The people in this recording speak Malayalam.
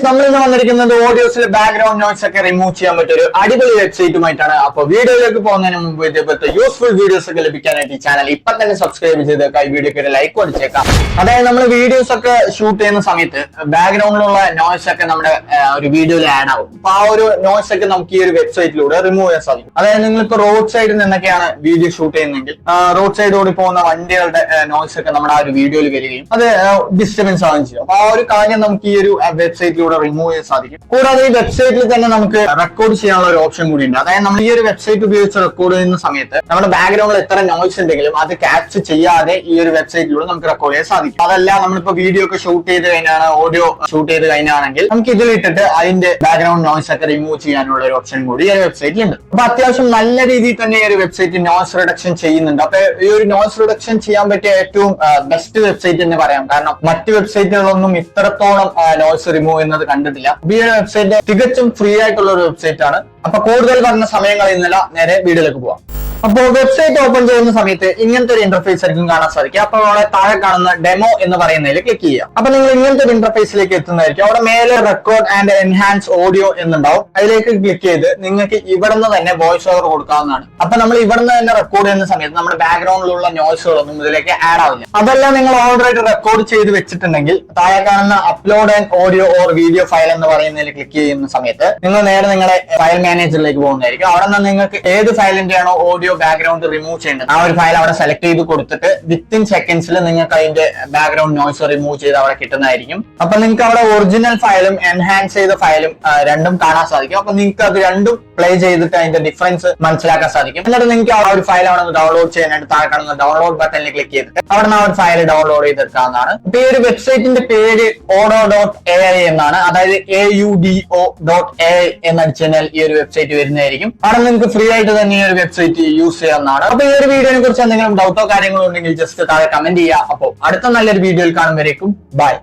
നമ്മൾ ഇന്ന് വന്നിരിക്കുന്നത് ഓഡിയോസിലെ ബാക്ക്ഗ്രൗണ്ട് നോയ്സ് ഒക്കെ റിമൂവ് ചെയ്യാൻ പറ്റിയ ഒരു അടിപൊളി വെബ്സൈറ്റുമായിട്ടാണ്. അപ്പോൾ വീഡിയോയിലേക്ക് പോകുന്നതിന് മുമ്പ് ഇതേപോലത്തെ യൂസ്ഫുൾ വീഡിയോസ് ഒക്കെ ലഭിക്കാനായിട്ട് ഈ ചാനൽ ഇപ്പൊ തന്നെ സബ്സ്ക്രൈബ് ചെയ്തേക്കാം. ഈ വീഡിയോക്ക് ഒരു ലൈക്ക് അടിച്ചേക്കാം. അതായത് നമ്മൾ വീഡിയോസ് ഒക്കെ ഷൂട്ട് ചെയ്യുന്ന സമയത്ത് ബാക്ക്ഗ്രൗണ്ടിലുള്ള നോയ്സ് ഒക്കെ നമ്മുടെ ഒരു വീഡിയോയിൽ ആഡ് ആവും. അപ്പൊ ആ ഒരു നോയ്സ് ഒക്കെ നമുക്ക് ഈ ഒരു വെബ്സൈറ്റിലൂടെ റിമൂവ് ചെയ്യാൻ സാധിക്കും. അതായത് നിങ്ങളിപ്പോ റോഡ് സൈഡിൽ നിന്നൊക്കെയാണ് വീഡിയോ ഷൂട്ട് ചെയ്യുന്നതെങ്കിൽ റോഡ് സൈഡിലൂടെ പോകുന്ന വണ്ടികളുടെ നോയ്സ് ഒക്കെ നമ്മുടെ ആ ഒരു വീഡിയോയിൽ വരികയും അത് ഡിസ്റ്റർബൻസ് ആവുകയും ചെയ്യും. അപ്പൊ ആ ഒരു കാര്യം നമുക്ക് ഈ ഒരു വെബ്സൈറ്റിലൂടെ റിമൂവ് ചെയ്യാൻ സാധിക്കും. കൂടാതെ ഈ വെബ്സൈറ്റിൽ തന്നെ നമുക്ക് റെക്കോർഡ് ചെയ്യാനുള്ള ഒരു ഓപ്ഷൻ കൂടി ഉണ്ട്. അതായത് നമ്മൾ ഈ ഒരു വെബ്സൈറ്റ് ഉപയോഗിച്ച് റെക്കോർഡ് ചെയ്യുന്ന സമയത്ത് നമ്മുടെ ബാക്ക്ഗ്രൗണ്ടിൽ എത്ര നോയ്സ് ഉണ്ടെങ്കിലും അത് ക്യാപ്ചർ ചെയ്യാതെ ഈ ഒരു വെബ്സൈറ്റിലൂടെ നമുക്ക് റെക്കോർഡ് ചെയ്യാൻ സാധിക്കും. അതല്ല നമ്മളിപ്പോ വീഡിയോ ഒക്കെ ഷൂട്ട് ചെയ്ത് കഴിഞ്ഞാണ്, ഓഡിയോ ഷൂട്ട് ചെയ്ത് കഴിഞ്ഞാണെങ്കിൽ നമുക്ക് ഇതിലിട്ടിട്ട് അതിന്റെ ബാക്ക്ഗ്രൗണ്ട് നോയ്സ് ഒക്കെ റിമൂവ് ചെയ്യാനുള്ള ഒരു ഓപ്ഷൻ കൂടി ഈ ഒരു വെബ്സൈറ്റിൽ ഉണ്ട്. അപ്പൊ അത്യാവശ്യം നല്ല രീതിയിൽ തന്നെ ഈ ഒരു വെബ്സൈറ്റ് നോയ്സ് റിഡക്ഷൻ ചെയ്യുന്നുണ്ട്. അപ്പൊ ഈ ഒരു നോയ്സ് റിഡക്ഷൻ ചെയ്യാൻ പറ്റിയ ഏറ്റവും ബെസ്റ്റ് വെബ്സൈറ്റ് എന്ന് പറയാം. കാരണം മറ്റ് വെബ്സൈറ്റുകളൊന്നും ഇത്രത്തോളം നോയ്സ് റിമൂവ് ചെയ്യുന്നത് കണ്ടിട്ടില്ല. ഈ ഒരു വെബ്സൈറ്റ് തികച്ചും ഫ്രീ ആയിട്ടുള്ള ഒരു വെബ്സൈറ്റ് ആണ്. അപ്പൊ കൂടുതൽ പറഞ്ഞ സമയം കളയുന്നില്ല, നേരെ വീഡിയോയിലേക്ക് പോവാം. അപ്പോൾ വെബ്സൈറ്റ് ഓപ്പൺ ചെയ്യുന്ന സമയത്ത് ഇങ്ങനത്തെ ഒരു ഇന്റർഫേസ് ആയിരിക്കും കാണാൻ സാധിക്കും. അപ്പൊ അവിടെ താഴെ കാണുന്ന ഡെമോ എന്ന് പറയുന്നതിൽ ക്ലിക്ക് ചെയ്യാം. അപ്പൊ നിങ്ങൾ ഇങ്ങനത്തെ ഒരു ഇന്റർഫേസിലേക്ക് എത്തുന്നതായിരിക്കും. അവിടെ മേലെ റെക്കോർഡ് ആൻഡ് എൻഹാൻസ് ഓഡിയോ എന്നുണ്ടാവും. അതിലേക്ക് ക്ലിക്ക് ചെയ്ത് നിങ്ങൾക്ക് ഇവിടുന്ന് തന്നെ വോയിസ് ഓവർ കൊടുക്കാവുന്നതാണ്. അപ്പൊ നമ്മൾ ഇവിടുന്ന് തന്നെ റെക്കോർഡ് ചെയ്യുന്ന സമയത്ത് നമ്മുടെ ബാക്ക്ഗ്രൗണ്ടിലുള്ള നോയ്സുകളൊന്നും ഇതിലേക്ക് ആഡ് ആവില്ല. അതെല്ലാം നിങ്ങൾ ഓൾറെഡി റെക്കോർഡ് ചെയ്ത് വെച്ചിട്ടുണ്ടെങ്കിൽ താഴെ കാണുന്ന upload and audio or video file എന്ന് പറയുന്നതിൽ ക്ലിക്ക് ചെയ്യുന്ന സമയത്ത് നിങ്ങൾ നേരെ നിങ്ങളുടെ ഫയൽ മാനേജറിലേക്ക് പോകുന്നതായിരിക്കും. അവിടെ നിന്ന് നിങ്ങൾക്ക് ഏത് ഫയലിന്റെ ആണോ ഓഡിയോ ബാക്ക്ഗ്രൗണ്ട് റിമൂവ് ചെയ്യേണ്ടത് ആ ഒരു ഫയൽ അവിടെ സെലക്ട് ചെയ്ത് കൊടുത്തിട്ട് വിത്തിൻ സെക്കൻഡ്സിൽ നിങ്ങൾക്ക് അതിന്റെ ബാക്ക്ഗ്രൗണ്ട് നോയ്സ് റിമൂവ് ചെയ്ത് അവിടെ കിട്ടുന്നതായിരിക്കും. അപ്പൊ നിങ്ങൾക്ക് അവിടെ ഒറിജിനൽ ഫയലും എൻഹാൻസ് ചെയ്ത ഫയലും രണ്ടും കാണാൻ സാധിക്കും. അപ്പൊ നിങ്ങൾക്ക് അത് രണ്ടും പ്ലേ ചെയ്തിട്ട് അതിന്റെ ഡിഫറൻസ് മനസ്സിലാക്കാൻ സാധിക്കും. എന്നിട്ട് നിങ്ങൾക്ക് ആ ഒരു ഫയൽ അവിടെ നിന്ന് ഡൗൺലോഡ് ചെയ്യാനായിട്ട് താഴെ കാണുന്ന ഡൗൺലോഡ് ബട്ടണിൽ ക്ലിക്ക് ചെയ്തിട്ട് അവിടെ നിന്ന് ആ ഒരു ഫയൽ ഡൗൺലോഡ് ചെയ്തെടുക്കാവുന്നതാണ്. ഇപ്പൊ ഈ ഒരു വെബ്സൈറ്റിന്റെ പേര് audo.ai എന്നാണ്. അതായത് audo.ai എന്നടിച്ചു കഴിഞ്ഞാൽ ഈ ഒരു വെബ്സൈറ്റ് വരുന്നതായിരിക്കും. അവിടെ നിങ്ങൾക്ക് ഫ്രീ ആയിട്ട് തന്നെ ഈ ഒരു വെബ്സൈറ്റ് യൂസ് ചെയ്യാവുന്നതാണ്. അപ്പൊ ഈ ഒരു വീഡിയോനെ കുറിച്ച് എന്തെങ്കിലും ഡൗട്ടോ കാര്യങ്ങളോ ഉണ്ടെങ്കിൽ ജസ്റ്റ് താഴെ കമന്റ് ചെയ്യുക. അപ്പോൾ അടുത്ത നല്ലൊരു വീഡിയോയിൽ കാണുമ്പോഴേക്കും ബൈ.